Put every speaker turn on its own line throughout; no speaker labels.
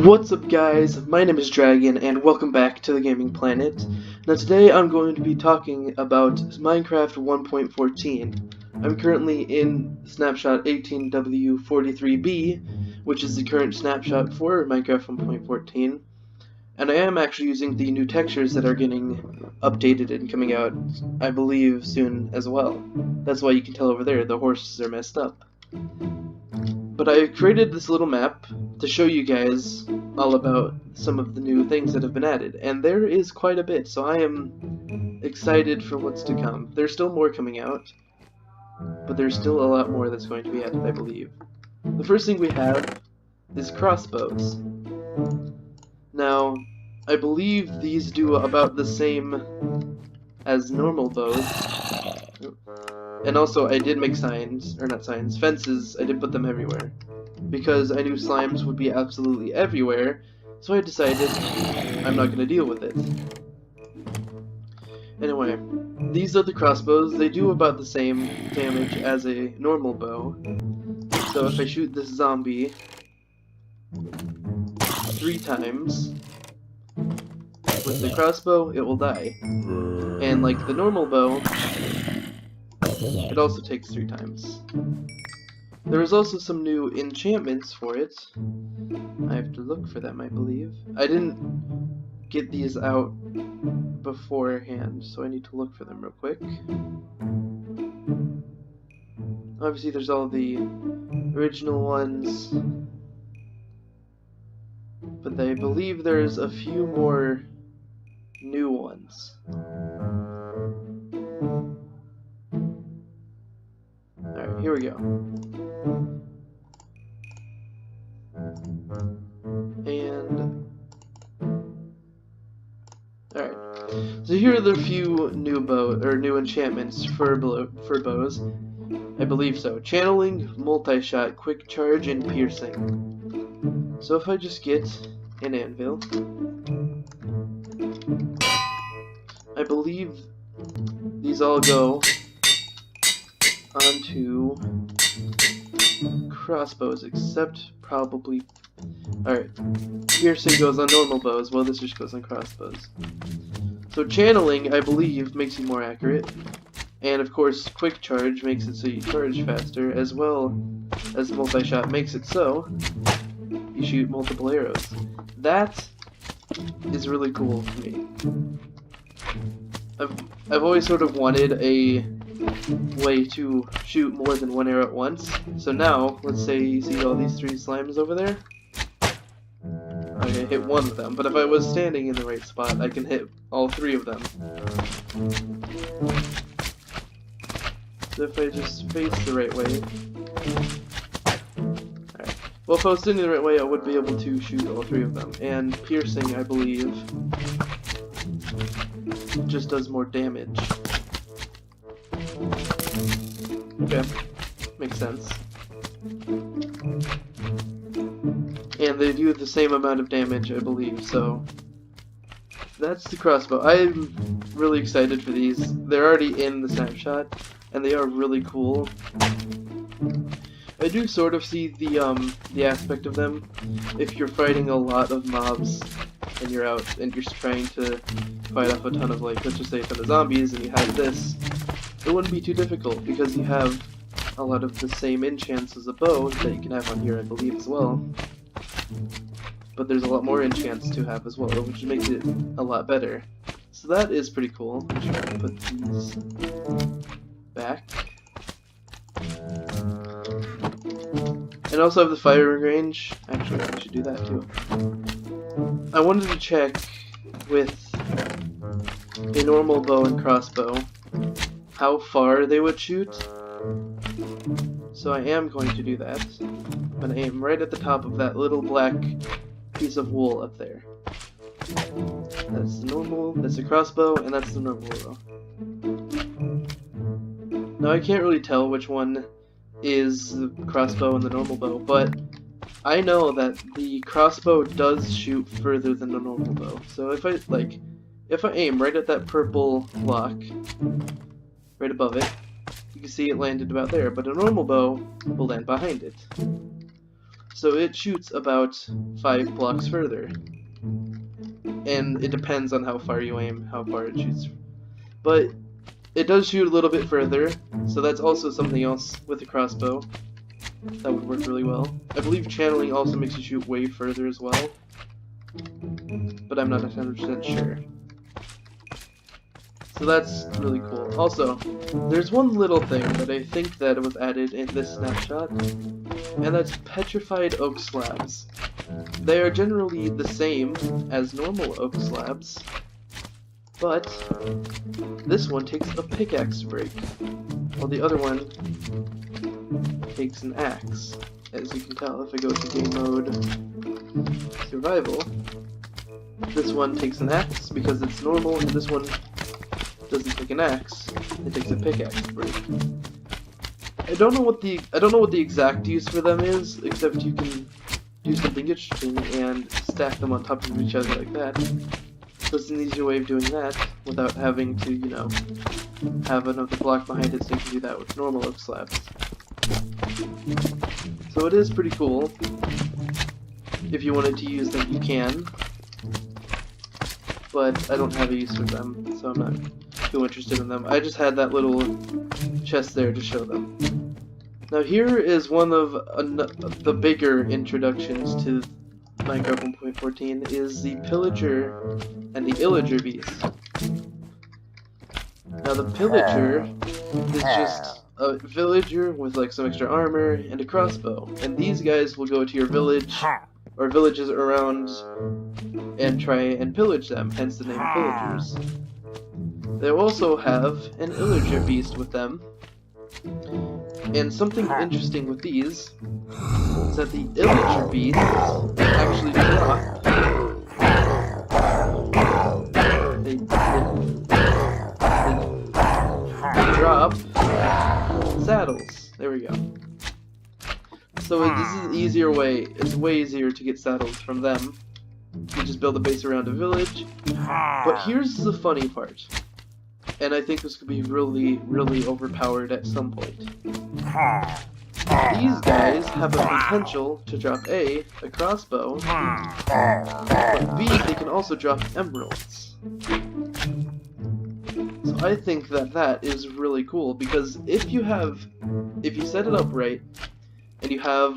What's up guys, my name is Dragon and welcome back to the Gaming Planet. Now today I'm going to be talking about Minecraft 1.14. I'm currently in snapshot 18W43B, which is the current snapshot for Minecraft 1.14, and I am actually using the new textures that are getting updated and coming out, I believe, soon as well. That's why you can tell over there the horses are messed up. But I created this little map to show you guys all about some of the new things that have been added, and there is quite a bit, so I am excited for what's to come. There's still more coming out, but there's still a lot more that's going to be added, I believe. The first thing we have is crossbows. Now, I believe these do about the same as normal bows. And also, I did make fences. I did put them everywhere, because I knew slimes would be absolutely everywhere, so I decided I'm not going to deal with it. Anyway, these are the crossbows. They do about the same damage as a normal bow. So if I shoot this zombie 3 times with the crossbow, it will die. And like the normal bow, it also takes 3 times. There is also some new enchantments for it. I have to look for them, I believe. I didn't get these out beforehand, so I need to look for them real quick. Obviously there's all the original ones, but I believe there's a few more new ones. Alright, here we go. And alright. So here are the few new enchantments for bows. I believe so. Channeling, multi-shot, quick charge, and piercing. So if I just get an anvil, I believe these all go onto crossbows, except probably... Alright, piercing goes on normal bows, well this just goes on crossbows. So channeling, I believe, makes you more accurate, and of course quick charge makes it so you charge faster, as well as multi-shot makes it so you shoot multiple arrows. That is really cool to me. I've always sort of wanted a way to shoot more than 1 arrow at once. So now, let's say you see all these 3 slimes over there. I can hit 1 of them, but if I was standing in the right spot, I can hit all 3 of them. So if I just face the right way... Alright. Well, if I was standing the right way, I would be able to shoot all 3 of them. And piercing, I believe, just does more damage. Okay, makes sense. And they do the same amount of damage, I believe, so that's the crossbow. I'm really excited for these. They're already in the snapshot, and they are really cool. I do sort of see the aspect of them if you're fighting a lot of mobs and you're out and you're trying to fight off a ton of, like, let's just say a ton of zombies, and you have this. It wouldn't be too difficult because you have a lot of the same enchants as a bow that you can have on here, I believe, as well. But there's a lot more enchants to have as well, which makes it a lot better. So that is pretty cool. I'm trying to put these back. And also have the firing range. Actually, I should do that too. I wanted to check with a normal bow and crossbow how far they would shoot. So I am going to do that. I'm going to aim right at the top of that little black piece of wool up there. That's the normal, that's the crossbow, and that's the normal bow. Now I can't really tell which one is the crossbow and the normal bow, but I know that the crossbow does shoot further than the normal bow. So if I aim right at that purple block, right above it, you can see it landed about there, but a normal bow will land behind it. So it shoots about 5 blocks further. And it depends on how far you aim, how far it shoots. But it does shoot a little bit further, so that's also something else with the crossbow that would work really well. I believe channeling also makes you shoot way further as well, but I'm not 100% sure. So that's really cool. Also, there's one little thing that I think that was added in this snapshot, and that's petrified oak slabs. They are generally the same as normal oak slabs, but this one takes a pickaxe break, while the other one takes an axe. As you can tell, if I go to game mode survival, this one takes an axe because it's normal, and this one doesn't take an axe, it takes a pickaxe break. I don't know what the exact use for them is, except you can do something interesting and stack them on top of each other like that. So it's an easier way of doing that without having to, you know, have another block behind it, so you can do that with normal oak slabs. So it is pretty cool. If you wanted to use them, you can. But I don't have a use for them, so I'm not too interested in them. I just had that little chest there to show them. Now here is one of the bigger introductions to Minecraft 1.14 is the Pillager and the Illager beast. Now the Pillager is just a villager with like some extra armor and a crossbow, and these guys will go to your village or villages around and try and pillage them, hence the name Pillagers. They also have an Illager beast with them, and something interesting with these is that the Illager beasts actually drop. They drop saddles. There we go. So this is an easier way. It's way easier to get saddles from them. You just build a base around a village. But here's the funny part. And I think this could be really, really overpowered at some point. These guys have a potential to drop A crossbow, but B, they can also drop emeralds. So I think that is really cool, because if you set it up right, and you have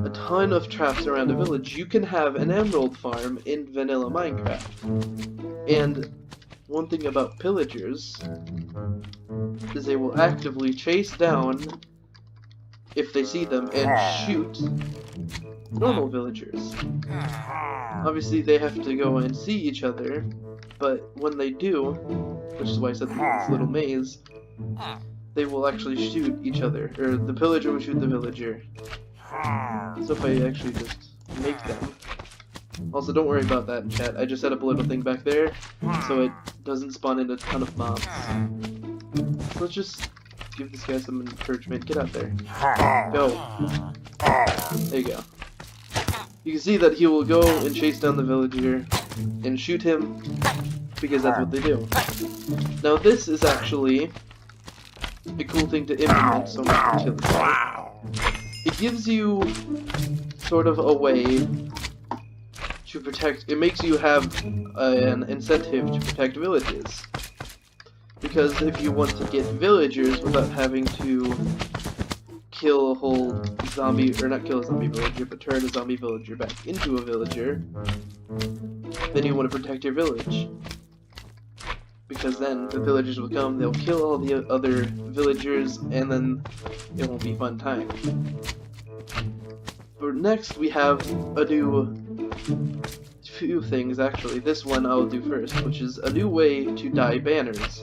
a ton of traps around a village, you can have an emerald farm in vanilla Minecraft. And one thing about Pillagers is they will actively chase down, if they see them, and shoot normal villagers. Obviously they have to go and see each other, but when they do, which is why I said this little maze, they will actually shoot each other, or the pillager will shoot the villager. So if I actually just make them. Also, don't worry about that in chat. I just set up a little thing back there, so it doesn't spawn in a ton of mobs. So let's just give this guy some encouragement. Get out there. Go. There you go. You can see that he will go and chase down the villager and shoot him, because that's what they do. Now this is actually a cool thing to implement, so much utility. It gives you sort of a way to protect. It makes you have an incentive to protect villages, because if you want to get villagers without having to kill a whole zombie, or not kill a zombie villager, but turn a zombie villager back into a villager, then you want to protect your village. Because then the villagers will come, they'll kill all the other villagers, and then it won't be fun time. But next we have a few things actually. This one I'll do first, which is a new way to dye banners.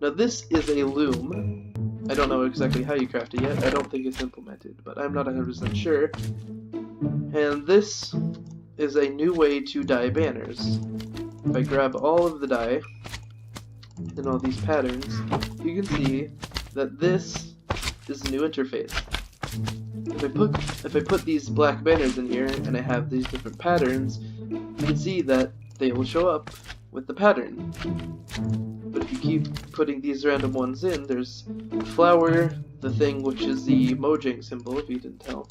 Now this is a loom. I don't know exactly how you craft it yet. I don't think it's implemented, but I'm not 100% sure. And this is a new way to dye banners. If I grab all of the dye and all these patterns, you can see that this is a new interface. If I put these black banners in here and I have these different patterns, you can see that they will show up with the pattern. But if you keep putting these random ones in, there's the flower, the thing which is the Mojang symbol, if you didn't tell,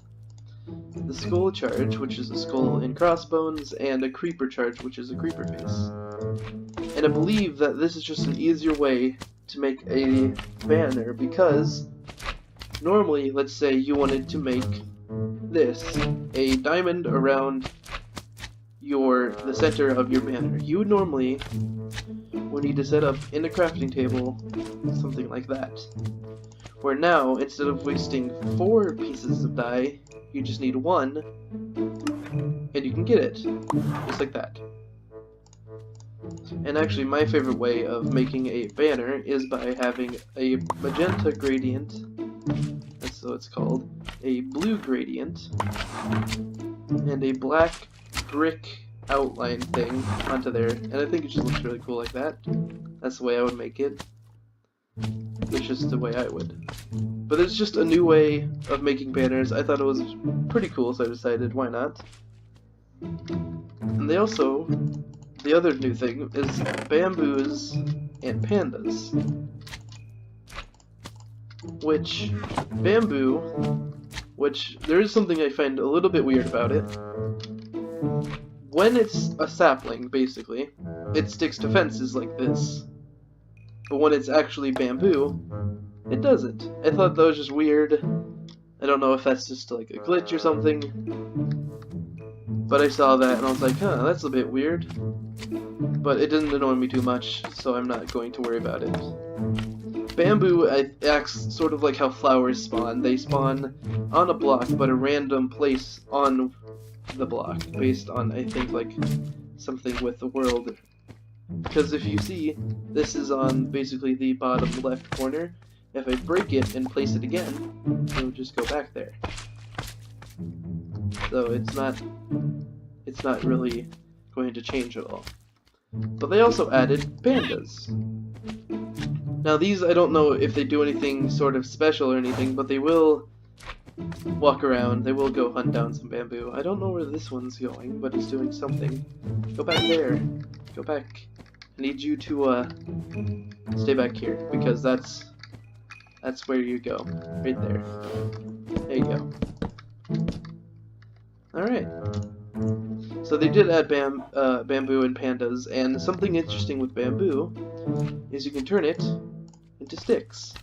the skull charge, which is a skull in Crossbows, and a creeper charge, which is a creeper face. And I believe that this is just an easier way to make a banner, because normally, let's say you wanted to make this, a diamond around the center of your banner. You would normally need to set up in a crafting table something like that. Where now, instead of wasting 4 pieces of dye, you just need 1, and you can get it, just like that. And actually, my favorite way of making a banner is by having a magenta gradient, that's what it's called, a blue gradient, and a black brick outline thing onto there, and I think it just looks really cool like that. That's the way I would make it. It's just the way I would. But it's just a new way of making banners. I thought it was pretty cool, so I decided, why not? And they also, the other new thing is bamboos and pandas. Which, there is something I find a little bit weird about it. When it's a sapling, basically, it sticks to fences like this. But when it's actually bamboo, it doesn't. I thought that was just weird. I don't know if that's just like a glitch or something. But I saw that and I was like, huh, that's a bit weird. But it didn't annoy me too much, so I'm not going to worry about it. Bamboo acts sort of like how flowers spawn. They spawn on a block, but a random place on the block, based on, I think, like, something with the world. Because if you see, this is on basically the bottom left corner. If I break it and place it again, it will just go back there. So it's not really going to change at all. But they also added pandas. Now these, I don't know if they do anything sort of special or anything, but they will walk around, they will go hunt down some bamboo. I don't know where this one's going, but it's doing something. Go back there. Go back. I need you to stay back here, because that's where you go. Right there. There you go. Alright. So they did add bamboo and pandas, and something interesting with bamboo is you can turn it into sticks.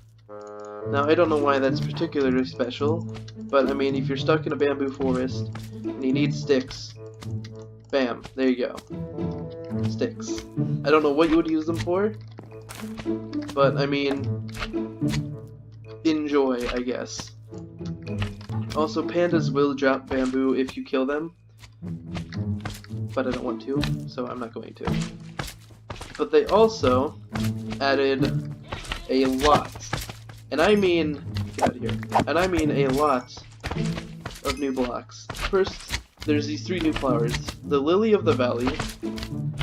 Now, I don't know why that's particularly special, but I mean, if you're stuck in a bamboo forest and you need sticks, bam, there you go. Sticks. I don't know what you would use them for, but I mean, enjoy, I guess. Also, pandas will drop bamboo if you kill them, but I don't want to, so I'm not going to. But they also added a lot. And I mean, get out of here. And I mean a lot of new blocks. First, there's these 3 new flowers: the lily of the valley,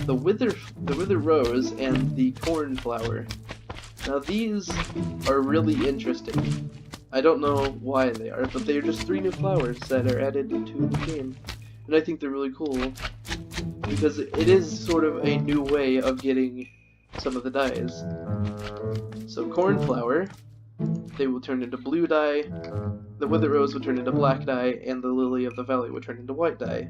the wither rose, and the cornflower. Now these are really interesting. I don't know why they are, but they are just 3 new flowers that are added to the game, and I think they're really cool because it is sort of a new way of getting some of the dyes. So cornflower, they will turn into blue dye, the wither rose will turn into black dye, and the lily of the valley will turn into white dye.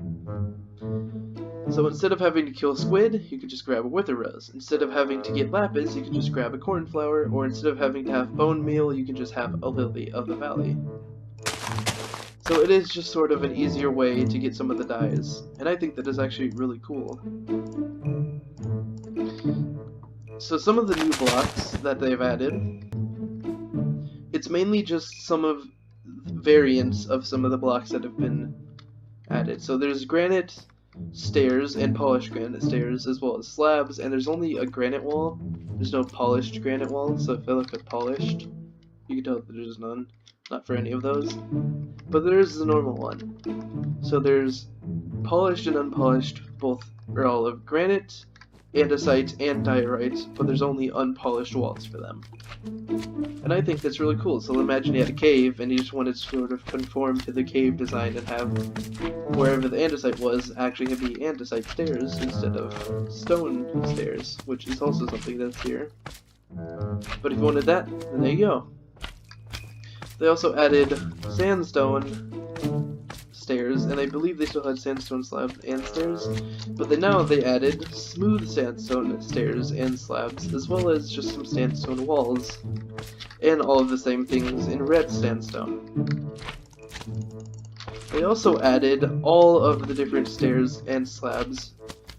So instead of having to kill squid, you could just grab a wither rose. Instead of having to get lapis, you can just grab a cornflower, or instead of having to have bone meal, you can just have a lily of the valley. So it is just sort of an easier way to get some of the dyes, and I think that is actually really cool. So some of the new blocks that they've added, it's mainly just some of variants of some of the blocks that have been added. So there's granite stairs and polished granite stairs, as well as slabs, and there's only a granite wall. There's no polished granite wall, so if I look at polished, you can tell that there's none. Not for any of those. But there is the normal one. So there's polished and unpolished, both are all of granite, andesite, and diorite, but there's only unpolished walls for them. And I think that's really cool. So imagine you had a cave, and you just wanted to sort of conform to the cave design and have wherever the andesite was actually have be andesite stairs instead of stone stairs, which is also something that's here. But if you wanted that, then there you go. They also added sandstone stairs, and I believe they still had sandstone slabs and stairs, but now they added smooth sandstone stairs and slabs, as well as just some sandstone walls, and all of the same things in red sandstone. They also added all of the different stairs and slabs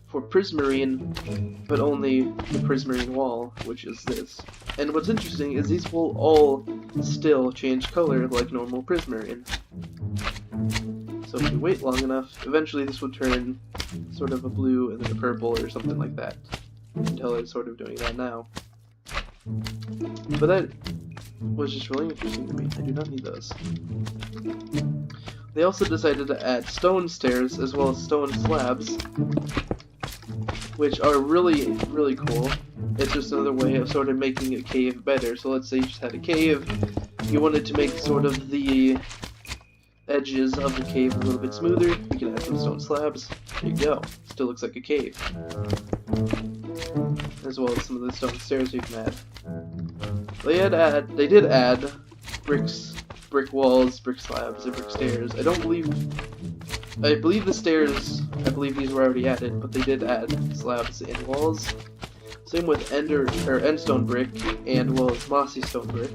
for prismarine, but only the prismarine wall, which is this. And what's interesting is these will all still change color like normal prismarine. So if you wait long enough, eventually this will turn sort of a blue and then a purple or something like that, until it's sort of doing that now. But that was just really interesting to me. I do not need those. They also decided to add stone stairs as well as stone slabs, which are really, really cool. It's just another way of sort of making a cave better. So let's say you just had a cave, you wanted to make sort of the edges of the cave a little bit smoother, you can add some stone slabs. There you go. Still looks like a cave. As well as some of the stone stairs you can add. They did add brick walls, brick slabs, and brick stairs. I believe the stairs, these were already added, but they did add slabs and walls. Same with endstone brick, and well as mossy stone brick.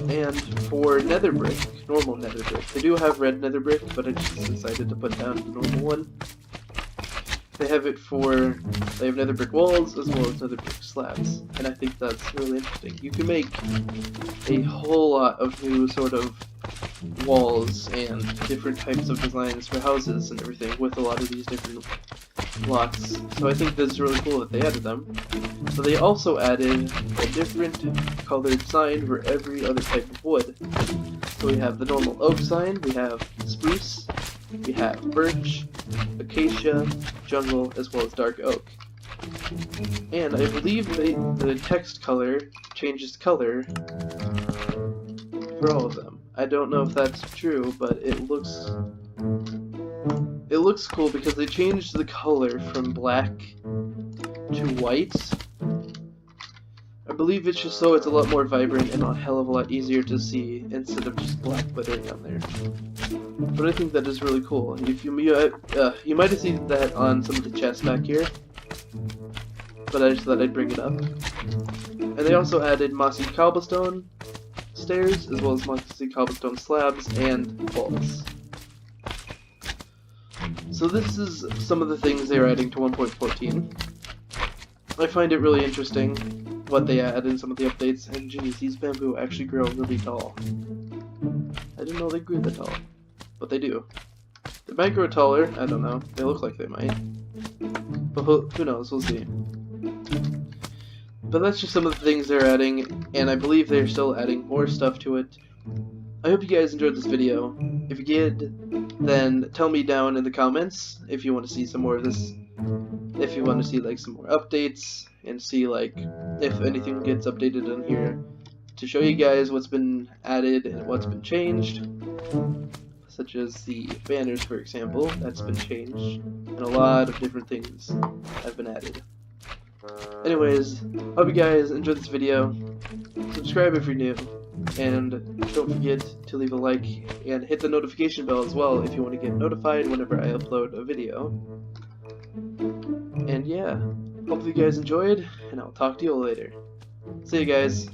And for nether brick, normal nether brick, they do have red nether brick, but I just decided to put down the normal one. They have nether brick walls as well as nether brick slabs, and I think that's really interesting. You can make a whole lot of new sort of walls and different types of designs for houses and everything with a lot of these different blocks. So I think that's really cool that they added them. So they also added a different colored sign for every other type of wood. So we have the normal oak sign, we have spruce, we have birch, acacia, jungle, as well as dark oak. And I believe the text color changes color for all of them. I don't know if that's true, but it looks cool because they changed the color from black to white. I believe it's just so it's a lot more vibrant and a hell of a lot easier to see instead of just black glittering on there. But I think that is really cool. If you might have seen that on some of the chests back here, but I just thought I'd bring it up. And they also added mossy cobblestone stairs as well as mossy cobblestone slabs and walls. So this is some of the things they are adding to 1.14. I find it really interesting what they add in some of the updates, and geez, these bamboo actually grow really tall. I didn't know they grew that tall, but they do. They might grow taller, I don't know. They look like they might. But who knows, we'll see. But that's just some of the things they're adding, and I believe they're still adding more stuff to it. I hope you guys enjoyed this video. If you did, then tell me down in the comments if you want to see some more of this. If you want to see like some more updates and see like if anything gets updated on here to show you guys what's been added and what's been changed, such as the banners, for example. That's been changed, and a lot of different things have been added. Anyways, hope you guys enjoyed this video. Subscribe if you're new, and don't forget to leave a like and hit the notification bell as well if you want to get notified whenever I upload a video. And yeah, hopefully you guys enjoyed, and I'll talk to you all later. See you guys.